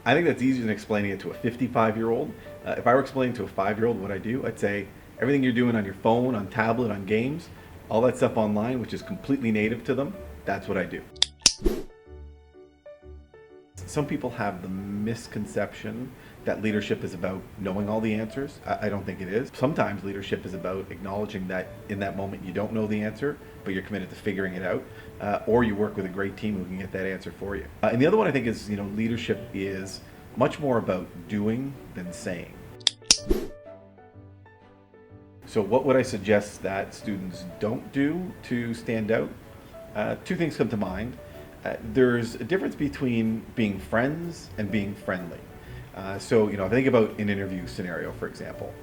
I think that's easier than explaining it to a 55-year-old. If I were explaining to a 5-year-old what I do, I'd say everything you're doing on your phone, on tablet, on games, all that stuff online, which is completely native to them, that's what I do. Some people have the misconception that leadership is about knowing all the answers. I don't think it is. Sometimes leadership is about acknowledging that in that moment you don't know the answer, but you're committed to figuring it out, or you work with a great team who can get that answer for you. And the other one I think is, leadership is much more about doing than saying. So what would I suggest that students don't do to stand out? Two things come to mind. There's a difference between being friends and being friendly. So, if I think about an interview scenario, for example,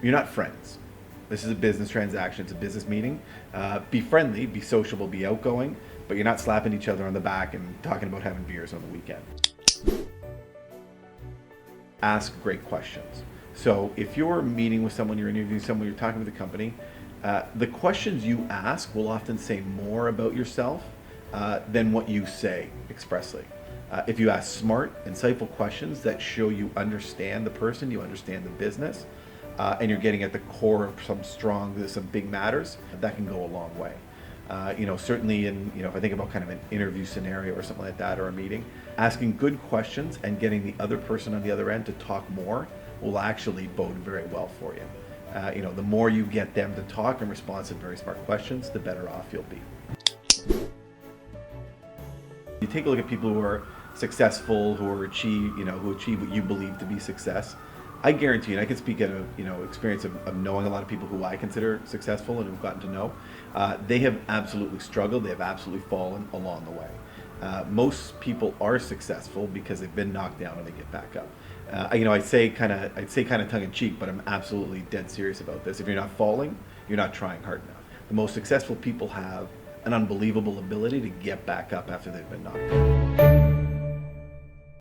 you're not friends. This is a business transaction. It's a business meeting. Be friendly, be sociable, be outgoing, but you're not slapping each other on the back and talking about having beers on the weekend. Ask great questions. So if you're meeting with someone, you're interviewing someone, you're talking with a company, the questions you ask will often say more about yourself than what you say expressly. If you ask smart, insightful questions that show you understand the person, you understand the business, and you're getting at the core of some big matters, that can go a long way. Certainly if I think about kind of an interview scenario or something like that, or a meeting, asking good questions and getting the other person on the other end to talk more will actually bode very well for you. The more you get them to talk and respond to very smart questions, the better off you'll be. You take a look at people who are successful, who achieve what you believe to be success. I guarantee you, and I can speak out of experience of knowing a lot of people who I consider successful and who've gotten to know, they have absolutely struggled. They have absolutely fallen along the way. Most people are successful because they've been knocked down and they get back up. I'd say kind of tongue in cheek, but I'm absolutely dead serious about this. If you're not falling, you're not trying hard enough. The most successful people have an unbelievable ability to get back up after they've been knocked down.